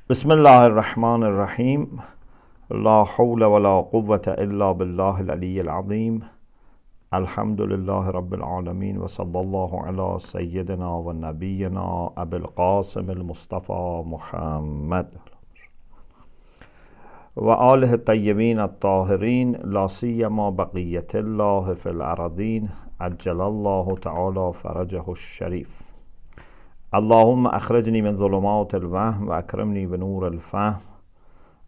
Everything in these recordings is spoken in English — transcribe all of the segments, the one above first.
Bismillah ar-Rahman ar-Rahim. La hawla wa la quwwata illa billah al-Ali al-Azim. Alhamdulillah Rabbil Alameen wa sallallahu ala Sayyidina wa Nabiyyina Abil Qasim al-Mustafa Muhammad wa alihi at-tayyibin at-tahirin la siyama baqiyatillah fil aradin ajjalallahu ta'ala farajahu al-sharif. اللهم أخرجني من ظلمات الوهم وأكرمني بنور الفهم.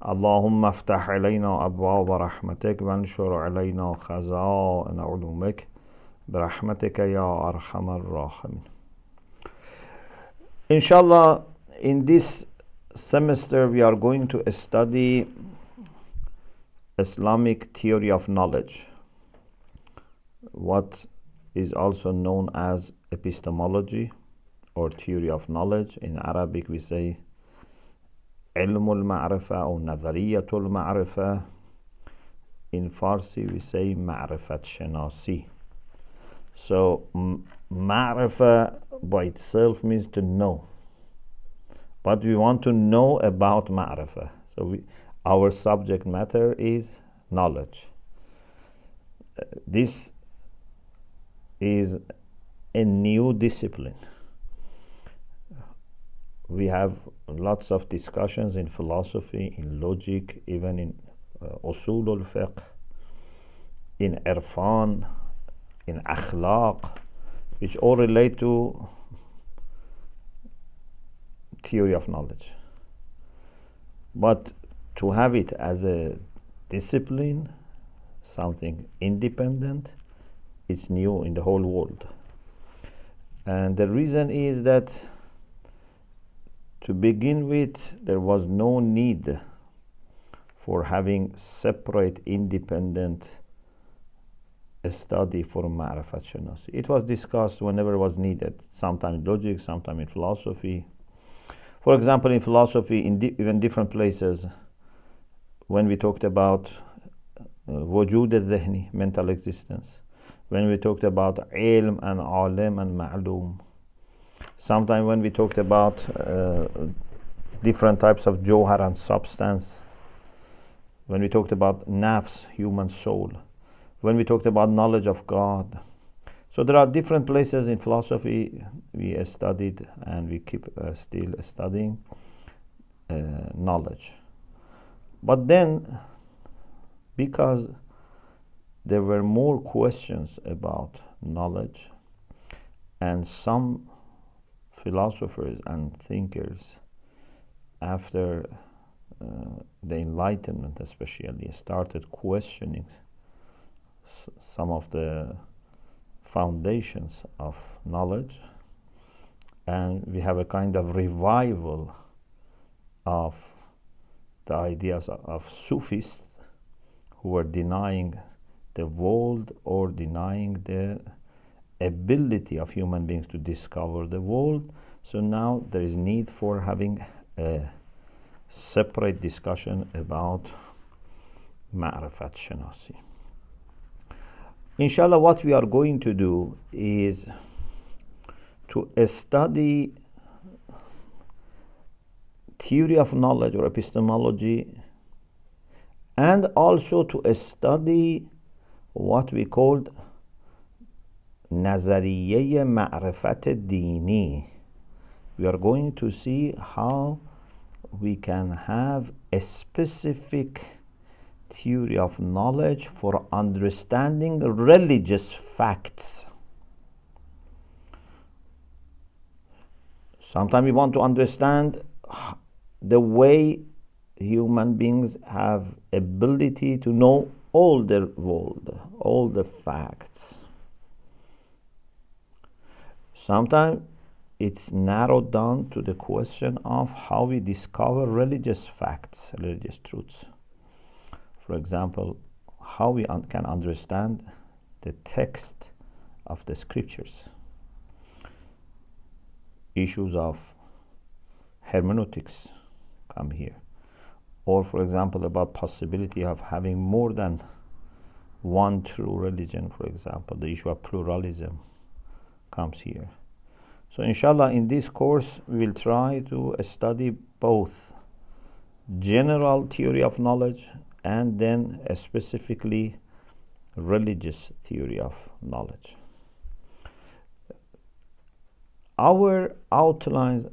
اللهم افتح علينا أبواب رحمتك وانشر علينا خزائن علومك برحمتك يا أرحم الراحمين. Inshallah, in this semester we are going to study Islamic theory of knowledge, what is also known as epistemology or theory of knowledge. In Arabic we say علم المعرفة or نظرية المعرفة. In Farsi we say معرفة شناسی. So معرفة by itself means to know, but we want to know about معرفة. So our subject matter is knowledge. This is a new discipline. We have lots of discussions in philosophy, in logic, even in usul al-fiqh, in irfan, in akhlaq, which all relate to theory of knowledge. But to have it as a discipline, something independent, it's new in the whole world. And the reason is that to begin with, there was no need for having separate, independent study for Ma'rifat Shanasi. It was discussed whenever it was needed, sometimes in logic, sometimes in philosophy. For example, in philosophy, in even different places, when we talked about wujud al-dhihni, mental existence, when we talked about ilm and alim and ma'lum, sometimes when we talked about different types of johar and substance, when we talked about nafs, human soul, when we talked about knowledge of God. So there are different places in philosophy we studied, and we keep still studying knowledge. But then, because there were more questions about knowledge, and some philosophers and thinkers after the Enlightenment especially started questioning some of the foundations of knowledge, and we have a kind of revival of the ideas of Sufis who were denying the world or denying the ability of human beings to discover the world. So now there is need for having a separate discussion about Ma'rifat Shanasi. Inshallah, what we are going to do is to study theory of knowledge or epistemology, and also to study what we called نظریه معرفت دینی. We are going to see how we can have a specific theory of knowledge for understanding religious facts. Sometimes we want to understand the way human beings have ability to know all the world, all the facts. Sometimes it's narrowed down to the question of how we discover religious facts, religious truths. For example, how we can understand the text of the scriptures. Issues of hermeneutics come here. Or, for example, about possibility of having more than one true religion, for example. The issue of pluralism comes here. So inshallah, in this course, we will try to study both general theory of knowledge and then specifically religious theory of knowledge. Our outlines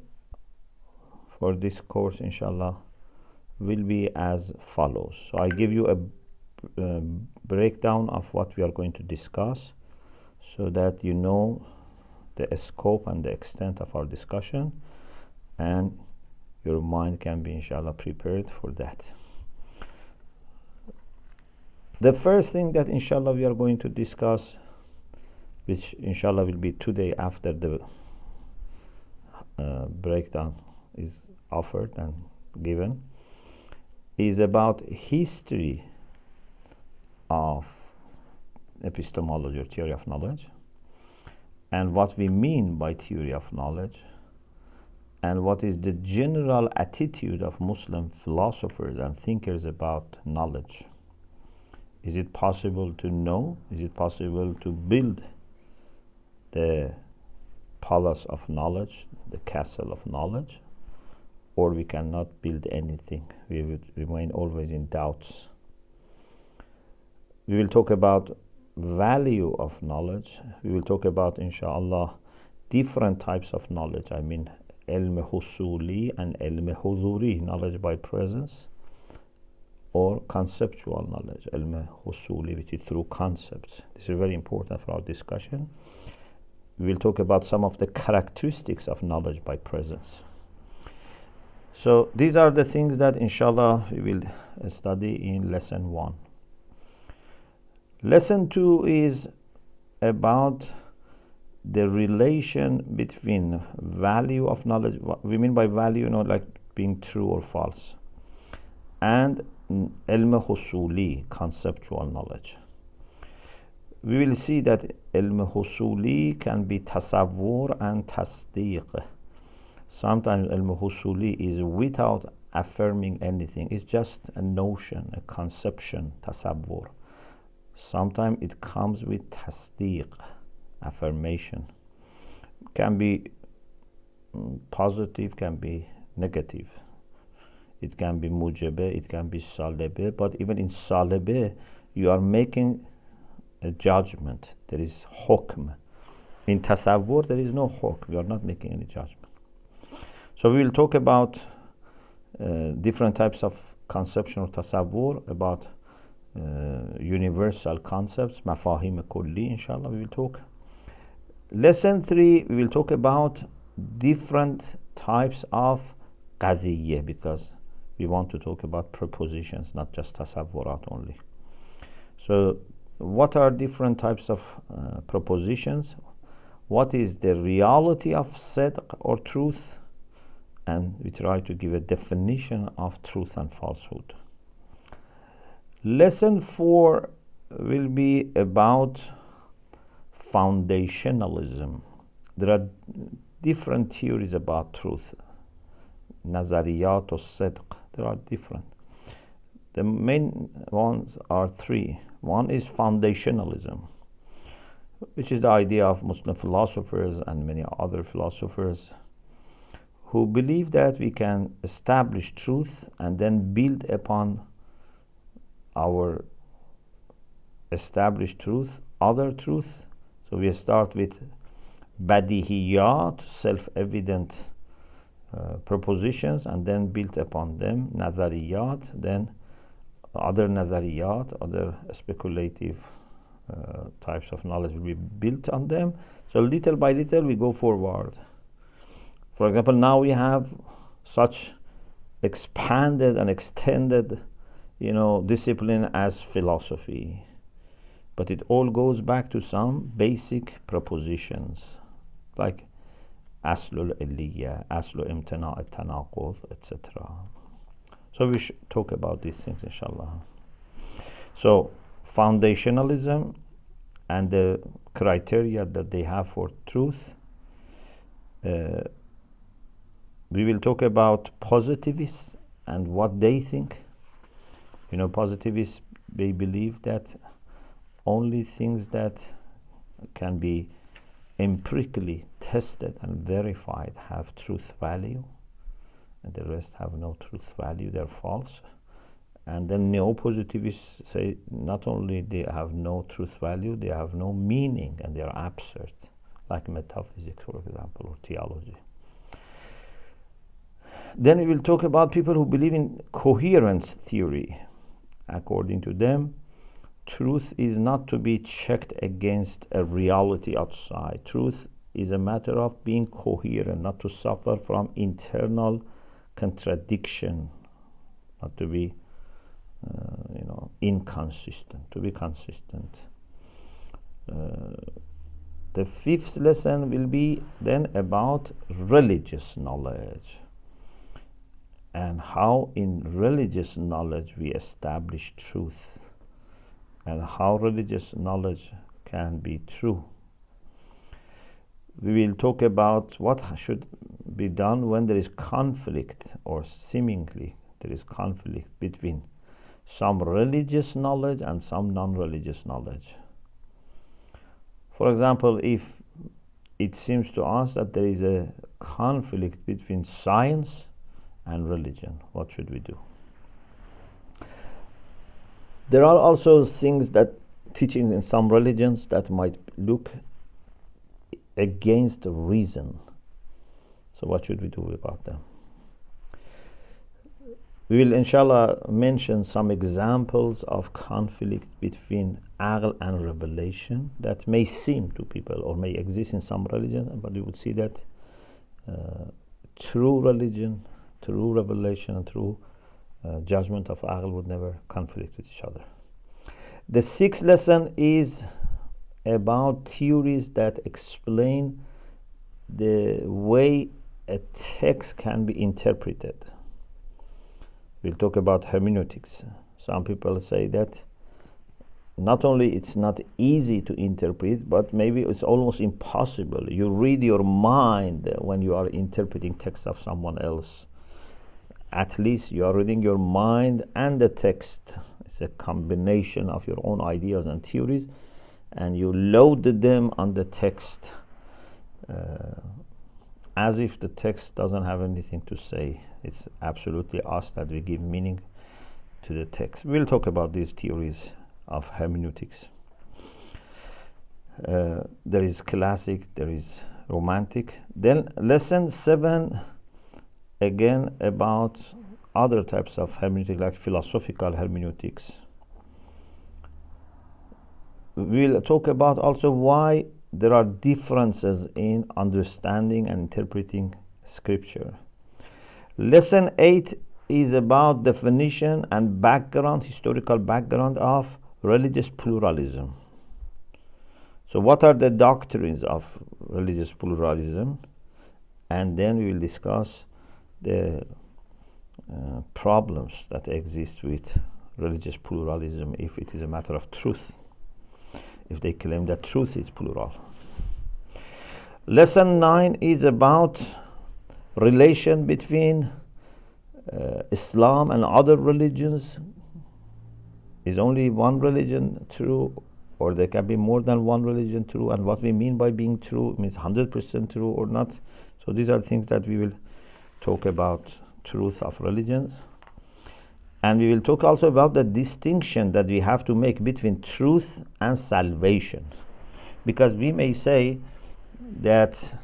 for this course, inshallah, will be as follows. So I give you a breakdown of what we are going to discuss so that you know the scope and the extent of our discussion, and your mind can be inshallah prepared for that. The first thing that inshallah we are going to discuss, which inshallah will be today after the breakdown is offered and given, is about history of epistemology or theory of knowledge, and what we mean by theory of knowledge, and what is the general attitude of Muslim philosophers and thinkers about knowledge. Is it possible to know? Is it possible to build the palace of knowledge, the castle of knowledge, or we cannot build anything? We would remain always in doubts. We will talk about value of knowledge. We will talk about, inshallah, different types of knowledge. I mean, ilm husuli and ilm huduri, knowledge by presence, or conceptual knowledge, ilm husuli, which is through concepts. This is very important for our discussion. We will talk about some of the characteristics of knowledge by presence. So these are the things that inshallah we will study in lesson 1. Lesson 2 is about the relation between value of knowledge. What we mean by value, like being true or false, and ilm husuli, conceptual knowledge. We will see that ilm husuli can be tasawwur and tasdiq. Sometimes ilm husuli is without affirming anything. It's just a notion, a conception, tasawwur. Sometimes it comes with tasdiq, affirmation. Can be positive, can be negative. It can be mujabeh, it can be salibeh, but even in salibeh, you are making a judgment. There is hukm. In tasawwur, there is no hukm. We are not making any judgment. So we will talk about different types of conception of tasawwur, about universal concepts, mafahim kulli, inshallah, we will talk. Lesson 3, we will talk about different types of qadiyya, because we want to talk about propositions, not just tasawwurat only. So what are different types of propositions? What is the reality of sidq or truth? And we try to give a definition of truth and falsehood. Lesson 4 will be about foundationalism. There are different theories about truth. Nazariyat or sidq, there are different. The main ones are 3. One is foundationalism, which is the idea of Muslim philosophers and many other philosophers who believe that we can establish truth and then build upon our established truth other truth. So we start with badihiyat, self-evident propositions, and then built upon them nazariyat, then other nazariyat, other speculative types of knowledge will be built on them. So little by little we go forward. For example, now we have such expanded and extended discipline as philosophy, but it all goes back to some basic propositions like aslul illiyya, aslu imtina' at-tanaqud, etc. So we should talk about these things, inshallah. So foundationalism and the criteria that they have for truth. We will talk about positivists and what they think. Positivists, they believe that only things that can be empirically tested and verified have truth value, and the rest have no truth value, they're false. And then neo-positivists say not only they have no truth value, they have no meaning and they are absurd, like metaphysics, for example, or theology. Then we will talk about people who believe in coherence theory. According to them, truth is not to be checked against a reality outside. Truth is a matter of being coherent, not to suffer from internal contradiction, not to be inconsistent, to be consistent. The fifth lesson will be then about religious knowledge and how in religious knowledge we establish truth and how religious knowledge can be true. We will talk about what should be done when there is conflict, or seemingly there is conflict between some religious knowledge and some non-religious knowledge. For example, if it seems to us that there is a conflict between science and religion, what should we do? There are also things that teaching in some religions that might look against reason. So what should we do about them? We will inshallah mention some examples of conflict between aql and revelation that may seem to people or may exist in some religions, but you would see that true religion, true revelation, and true judgment of aql would never conflict with each other. The sixth lesson is about theories that explain the way a text can be interpreted. We'll talk about hermeneutics. Some people say that not only it's not easy to interpret, but maybe it's almost impossible. You read your mind when you are interpreting text of someone else. At least you are reading your mind and the text. It's a combination of your own ideas and theories, and you load them on the text as if the text doesn't have anything to say. It's absolutely us that we give meaning to the text. We'll talk about these theories of hermeneutics. There is classic, there is romantic. Then lesson 7, again about other types of hermeneutics, like philosophical hermeneutics. We'll talk about also why there are differences in understanding and interpreting scripture. Lesson 8 is about definition and background, historical background of religious pluralism. So what are the doctrines of religious pluralism? And then we will discuss the problems that exist with religious pluralism if it is a matter of truth, if they claim that truth is plural. Lesson 9 is about relation between Islam and other religions. Is only one religion true, or there can be more than one religion true, and what we mean by being true means 100% true or not. So these are things that we will talk about, truth of religions. And we will talk also about the distinction that we have to make between truth and salvation, because we may say that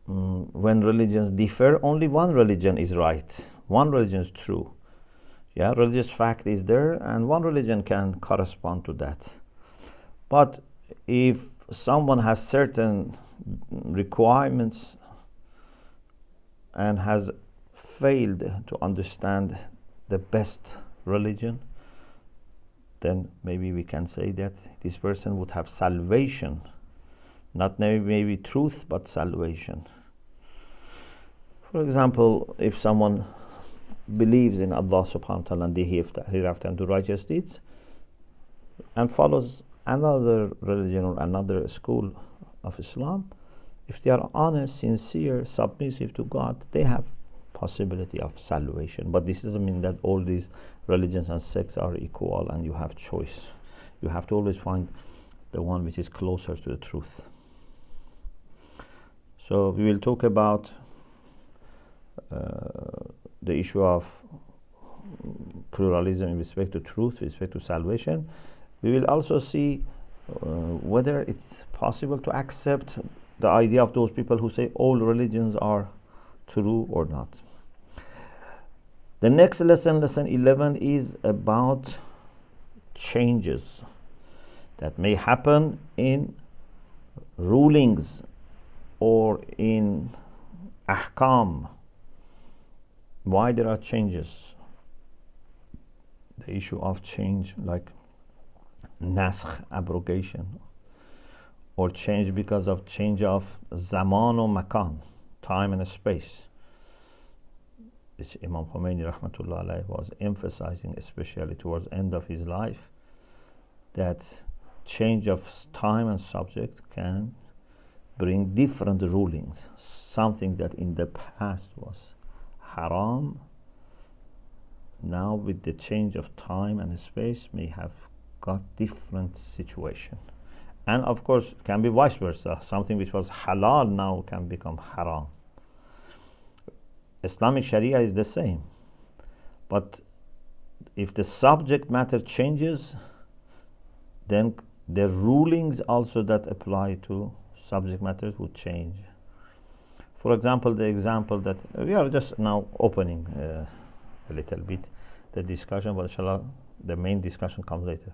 when religions differ, only one religion is right, one religion is true. Yeah, religious fact is there, and one religion can correspond to that. But if someone has certain requirements and has failed to understand the best religion, then maybe we can say that this person would have salvation, not maybe truth, but salvation. For example, if someone believes in Allah subhanahu wa ta'ala and the hereafter and do righteous deeds, and follows another religion or another school of Islam, if they are honest, sincere, submissive to God, they have possibility of salvation. But this doesn't mean that all these religions and sects are equal and you have choice. You have to always find the one which is closer to the truth. So we will talk about the issue of pluralism with respect to truth, with respect to salvation. We will also see whether it's possible to accept the idea of those people who say all religions are true or not. The next lesson, lesson 11, is about changes that may happen in rulings or in ahkam. Why there are changes? The issue of change, like naskh, abrogation, or change because of change of zaman or makan, time and space. This Imam Khomeini rahmatullah alayhi was emphasizing, especially towards the end of his life, that change of time and subject can bring different rulings. Something that in the past was haram, now with the change of time and space may have got different situation. And of course can be vice versa. Something which was halal now can become haram. Islamic Sharia is the same, but if the subject matter changes, then the rulings also that apply to subject matters would change. For example, the example that we are just now opening a little bit the discussion, but inshallah the main discussion comes later.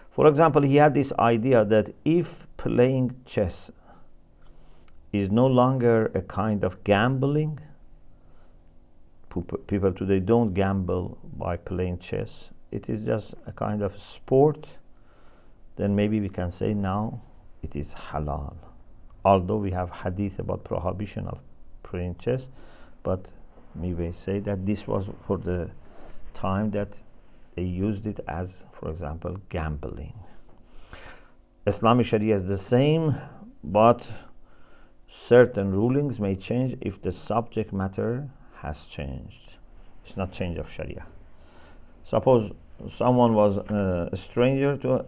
For example, he had this idea that if playing chess is no longer a kind of gambling, people today don't gamble by playing chess, it is just a kind of sport, then maybe we can say now it is halal. Although we have hadith about prohibition of playing chess, but we may say that this was for the time that they used it as, for example, gambling. Islamic Sharia is the same, but certain rulings may change if the subject matter has changed. It's not change of Sharia. Suppose someone was a stranger to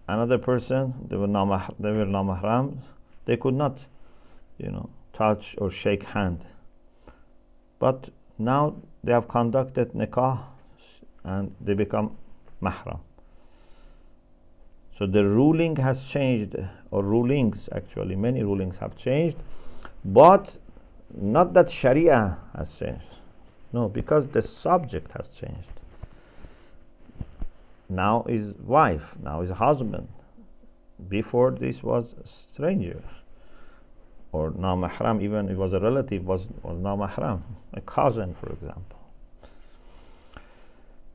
another person, they were non-mahram, they could not, touch or shake hand. But now they have conducted nikah and they become mahram. So the ruling has changed, or rulings actually, many rulings have changed, but not that Sharia has changed. No, because the subject has changed. Now is wife, now is husband. Before this was a stranger, or non-mahram, even if it was a relative, was non-mahram, a cousin, for example.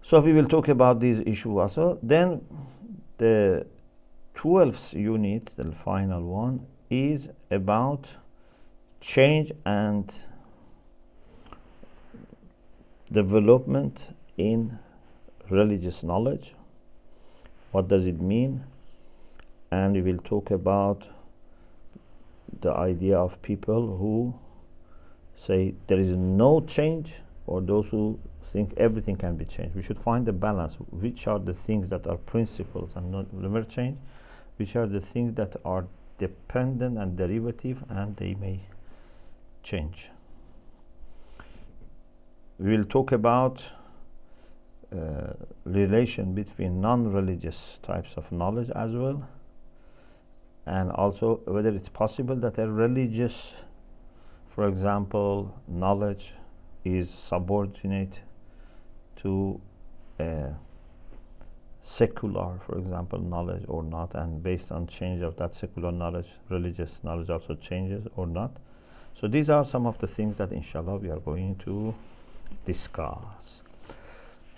So we will talk about these issues also. Then the 12th unit, the final one, is about change and development in religious knowledge. What does it mean? And we will talk about the idea of people who say there is no change, or those who think everything can be changed. We should find a balance. Which are the things that are principles and never change? Which are the things that are dependent and derivative and they may change? We will talk about relation between non-religious types of knowledge as well, and also whether it's possible that a religious, for example, knowledge is subordinate to secular, for example, knowledge or not, and based on change of that secular knowledge, religious knowledge also changes or not. So these are some of the things that inshallah we are going to discuss.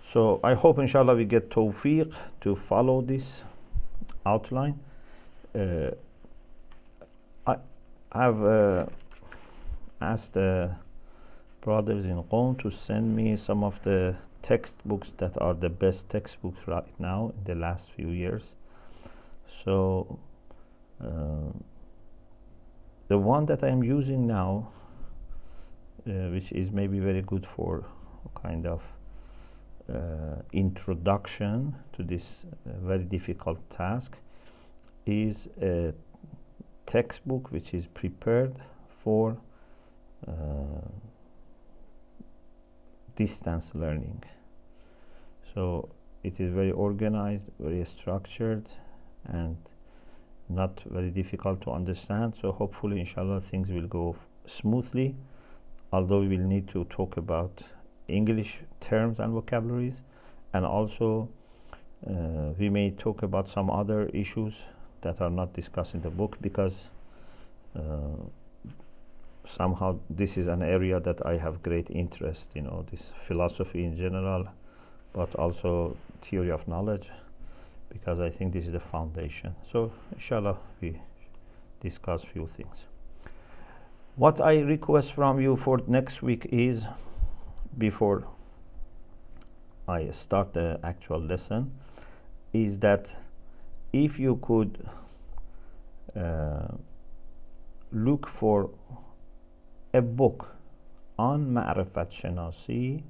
So I hope inshallah we get tawfiq to follow this outline. I have asked the brothers in Qom to send me some of the textbooks that are the best textbooks right now in the last few years. So the one that I am using now, which is maybe very good for kind of introduction to this very difficult task, is a textbook which is prepared for distance learning. So it is very organized, very structured, and not very difficult to understand. So hopefully, inshallah, things will go smoothly, although we will need to talk about English terms and vocabularies, and also we may talk about some other issues that are not discussed in the book, because somehow this is an area that I have great interest, this philosophy in general, but also theory of knowledge, because I think this is the foundation. So inshallah we discuss few things. What I request from you for next week is, before I start the actual lesson, is that if you could look for a book on Ma'rifat Shanasi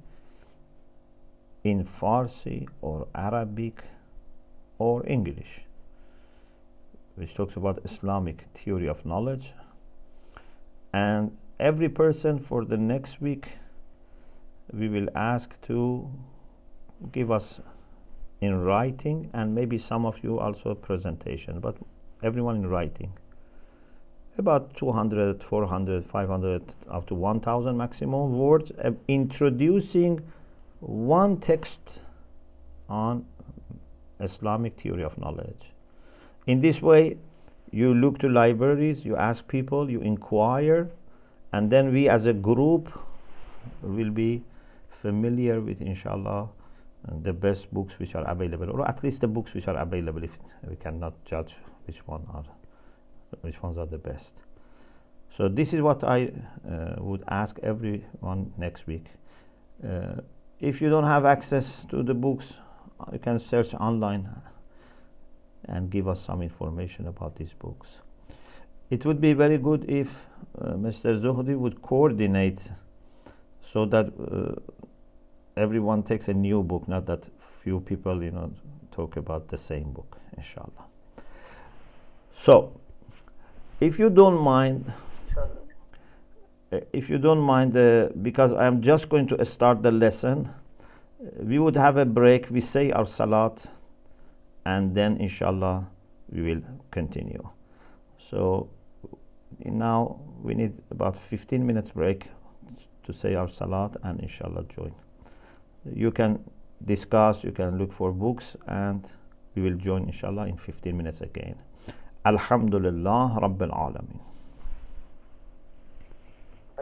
in Farsi or Arabic or English, which talks about Islamic theory of knowledge, and every person for the next week we will ask to give us in writing, and maybe some of you also a presentation, but everyone in writing, about 200, 400, 500, up to 1000 maximum words, introducing one text on Islamic theory of knowledge. In this way, you look to libraries, you ask people, you inquire, and then we as a group will be familiar with, inshallah, the best books which are available, or at least the books which are available, if we cannot judge which ones are the best. So this is what I would ask everyone next week. If you don't have access to the books, you can search online and give us some information about these books. It would be very good if Mr. Zuhdi would coordinate so that everyone takes a new book, not that few people talk about the same book, inshallah. So if you don't mind, because I'm just going to start the lesson, we would have a break, we say our salat, and then inshallah we will continue. So now we need about 15 minutes break to say our salat and inshallah join. You can discuss, you can look for books, and we will join inshallah in 15 minutes again. Alhamdulillah Rabbil Alamin.